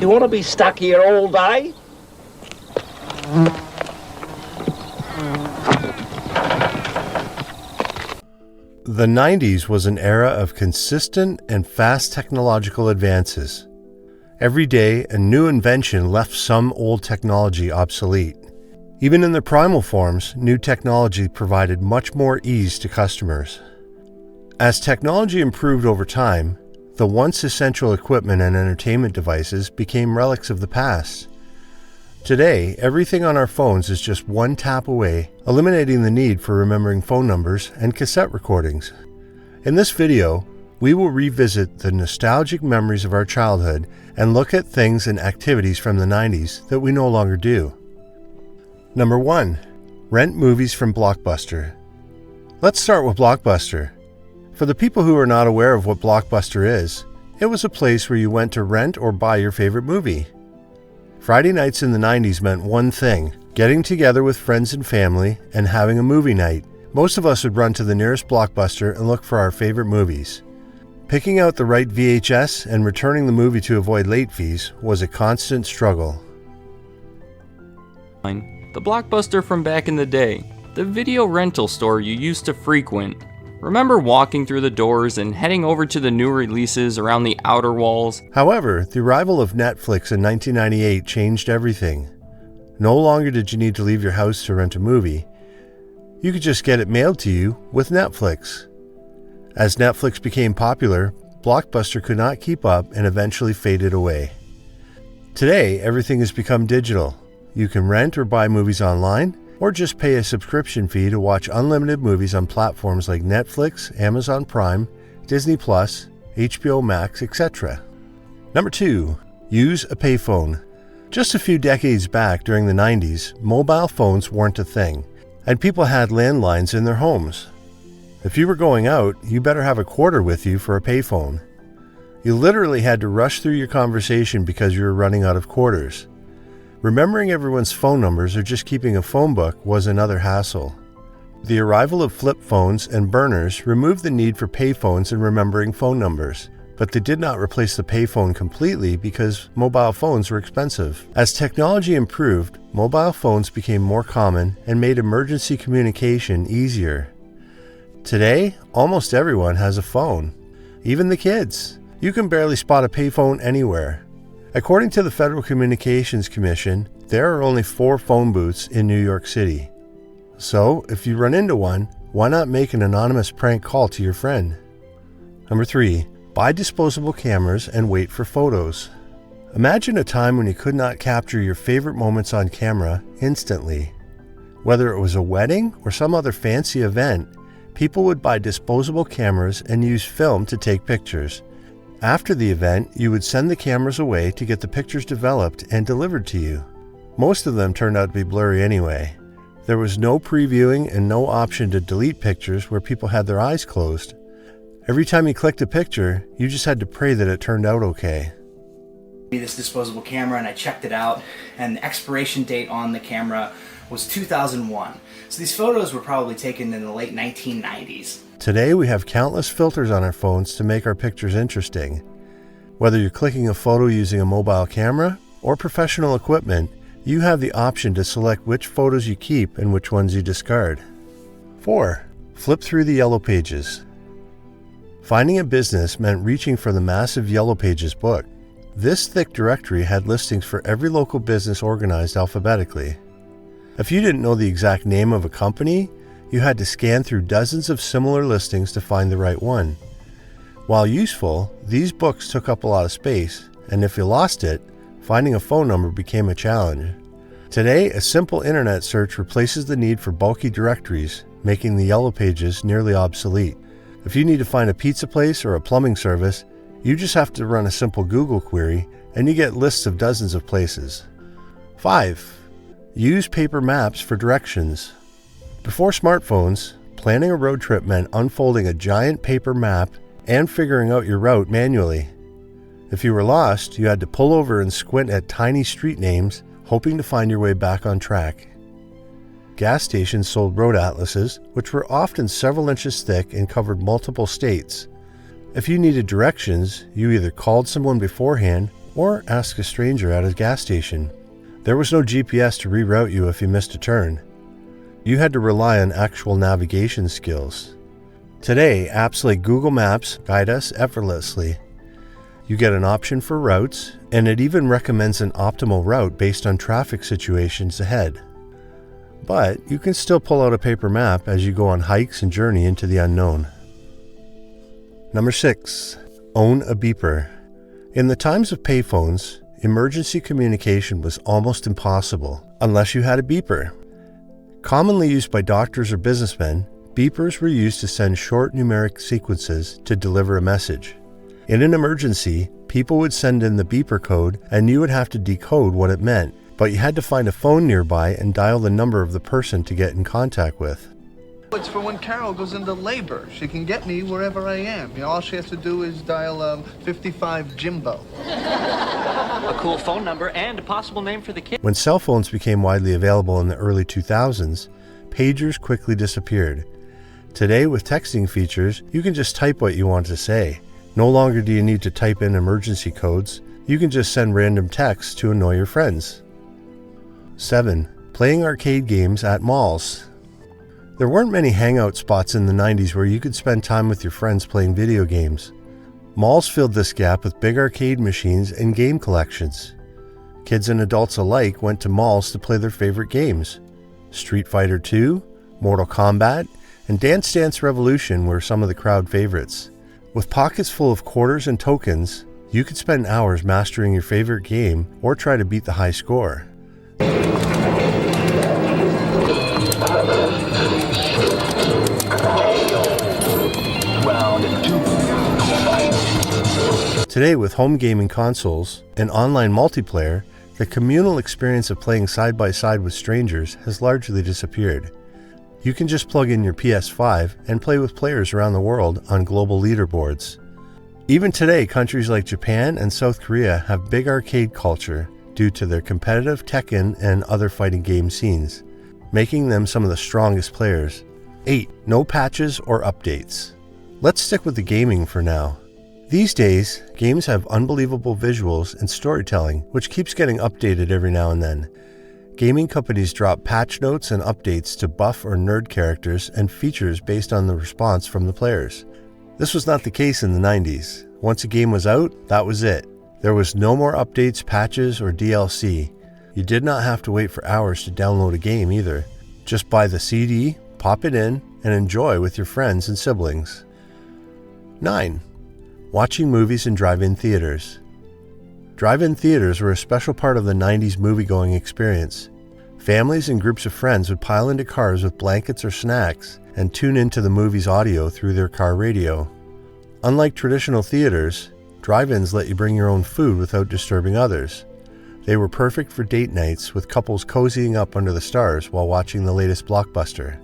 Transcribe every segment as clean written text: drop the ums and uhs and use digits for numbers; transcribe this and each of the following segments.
You want to be stuck here all day? The 90s was an era of consistent and fast technological advances. Every day, a new invention left some old technology obsolete. Even in their primal forms, new technology provided much more ease to customers. As technology improved over time, the once essential equipment and entertainment devices became relics of the past. Today, everything on our phones is just one tap away, eliminating the need for remembering phone numbers and cassette recordings. In this video, we will revisit the nostalgic memories of our childhood and look at things and activities from the 90s that we no longer do. Number 1. Rent movies from Blockbuster. Let's start with Blockbuster. For the people who are not aware of what Blockbuster is, it was a place where you went to rent or buy your favorite movie. Friday nights in the 90s meant one thing: getting together with friends and family and having a movie night. Most of us would run to the nearest Blockbuster and look for our favorite movies. Picking out the right VHS and returning the movie to avoid late fees was a constant struggle. The Blockbuster from back in the day, the video rental store you used to frequent. Remember walking through the doors and heading over to the new releases around the outer walls? However, the arrival of Netflix in 1998 changed everything. No longer did you need to leave your house to rent a movie. You could just get it mailed to you with Netflix. As Netflix became popular, Blockbuster could not keep up and eventually faded away. Today, everything has become digital. You can rent or buy movies online, or just pay a subscription fee to watch unlimited movies on platforms like Netflix, Amazon Prime, Disney+, HBO Max, etc. Number 2. Use a payphone. Just a few decades back during the 90s, mobile phones weren't a thing, and people had landlines in their homes. If you were going out, you better have a quarter with you for a payphone. You literally had to rush through your conversation because you were running out of quarters. Remembering everyone's phone numbers or just keeping a phone book was another hassle. The arrival of flip phones and burners removed the need for payphones and remembering phone numbers, but they did not replace the payphone completely because mobile phones were expensive. As technology improved, mobile phones became more common and made emergency communication easier. Today, almost everyone has a phone, even the kids. You can barely spot a payphone anywhere. According to the Federal Communications Commission, there are only 4 phone booths in New York City. So, if you run into one, why not make an anonymous prank call to your friend? Number 3. Buy disposable cameras and wait for photos. Imagine a time when you could not capture your favorite moments on camera instantly. Whether it was a wedding or some other fancy event, people would buy disposable cameras and use film to take pictures. After the event, you would send the cameras away to get the pictures developed and delivered to you. Most of them turned out to be blurry anyway. There was no previewing and no option to delete pictures where people had their eyes closed. Every time you clicked a picture, you just had to pray that it turned out okay. This disposable camera, and I checked it out, and the expiration date on the camera was 2001. So these photos were probably taken in the late 1990s. Today we have countless filters on our phones to make our pictures interesting. Whether you're clicking a photo using a mobile camera or professional equipment, you have the option to select which photos you keep and which ones you discard. 4. Flip through the yellow pages. Finding a business meant reaching for the massive Yellow Pages book. This thick directory had listings for every local business organized alphabetically. If you didn't know the exact name of a company, you had to scan through dozens of similar listings to find the right one. While useful, these books took up a lot of space, and if you lost it, finding a phone number became a challenge. Today, a simple internet search replaces the need for bulky directories, making the Yellow Pages nearly obsolete. If you need to find a pizza place or a plumbing service, you just have to run a simple Google query, and you get lists of dozens of places. 5. Use paper maps for directions. Before smartphones, planning a road trip meant unfolding a giant paper map and figuring out your route manually. If you were lost, you had to pull over and squint at tiny street names, hoping to find your way back on track. Gas stations sold road atlases, which were often several inches thick and covered multiple states. If you needed directions, you either called someone beforehand or ask a stranger at a gas station. There was no GPS to reroute you if you missed a turn. You had to rely on actual navigation skills. Today, apps like Google Maps guide us effortlessly. You get an option for routes, and it even recommends an optimal route based on traffic situations ahead. But you can still pull out a paper map as you go on hikes and journey into the unknown. Number 6. Own a beeper. In the times of payphones, emergency communication was almost impossible unless you had a beeper. Commonly used by doctors or businessmen, beepers were used to send short numeric sequences to deliver a message. In an emergency, people would send in the beeper code and you would have to decode what it meant, but you had to find a phone nearby and dial the number of the person to get in contact with. It's for when Carol goes into labor. She can get me wherever I am. All she has to do is dial 55 Jimbo. A cool phone number and a possible name for the kid. When cell phones became widely available in the early 2000s, pagers quickly disappeared. Today, with texting features, you can just type what you want to say. No longer do you need to type in emergency codes. You can just send random texts to annoy your friends. 7. Playing arcade games at malls. There weren't many hangout spots in the 90s where you could spend time with your friends playing video games. Malls filled this gap with big arcade machines and game collections. Kids and adults alike went to malls to play their favorite games. Street Fighter II, Mortal Kombat, and Dance Dance Revolution were some of the crowd favorites. With pockets full of quarters and tokens, you could spend hours mastering your favorite game or try to beat the high score. Today, with home gaming consoles and online multiplayer, the communal experience of playing side by side with strangers has largely disappeared. You can just plug in your PS5 and play with players around the world on global leaderboards. Even today, countries like Japan and South Korea have big arcade culture due to their competitive Tekken and other fighting game scenes, making them some of the strongest players. 8. No patches or updates. Let's stick with the gaming for now. These days, games have unbelievable visuals and storytelling, which keeps getting updated every now and then. Gaming companies drop patch notes and updates to buff or nerd characters and features based on the response from the players. This was not the case in the 90s. Once a game was out, that was it. There was no more updates, patches, or DLC. You did not have to wait for hours to download a game either. Just buy the CD, pop it in, and enjoy with your friends and siblings. 9. Watching movies in drive-in theaters. Drive-in theaters were a special part of the 90s movie-going experience. Families and groups of friends would pile into cars with blankets or snacks and tune into the movie's audio through their car radio. Unlike traditional theaters, drive-ins let you bring your own food without disturbing others. They were perfect for date nights with couples cozying up under the stars while watching the latest Blockbuster.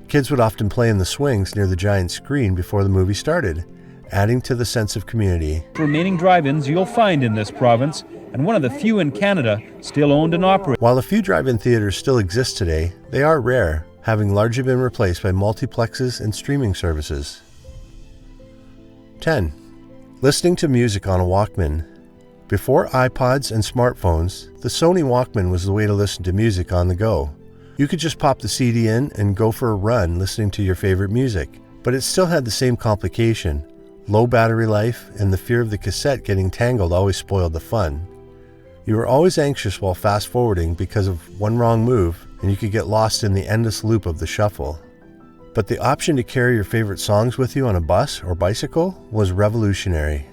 Kids would often play in the swings near the giant screen before the movie started, adding to the sense of community. Remaining drive-ins you'll find in this province, and one of the few in Canada still owned and operated. While a few drive-in theaters still exist today, they are rare, having largely been replaced by multiplexes and streaming services. 10. Listening to music on a Walkman. Before iPods and smartphones, the Sony Walkman was the way to listen to music on the go. You could just pop the CD in and go for a run listening to your favorite music, but it still had the same complication. Low battery life and the fear of the cassette getting tangled always spoiled the fun. You were always anxious while fast forwarding because of one wrong move and you could get lost in the endless loop of the shuffle. But the option to carry your favorite songs with you on a bus or bicycle was revolutionary.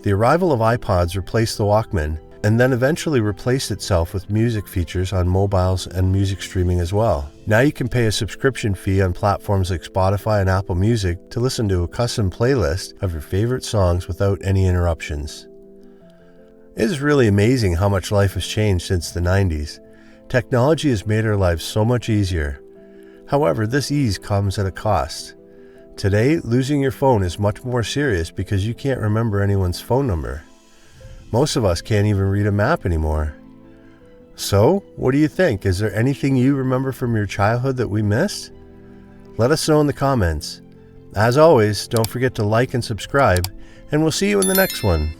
The arrival of iPods replaced the Walkman, and then eventually replaced itself with music features on mobiles and music streaming as well. Now you can pay a subscription fee on platforms like Spotify and Apple Music to listen to a custom playlist of your favorite songs without any interruptions. It is really amazing how much life has changed since the 90s. Technology has made our lives so much easier. However, this ease comes at a cost. Today, losing your phone is much more serious because you can't remember anyone's phone number. Most of us can't even read a map anymore. So, what do you think? Is there anything you remember from your childhood that we missed? Let us know in the comments. As always, don't forget to like and subscribe, and we'll see you in the next one.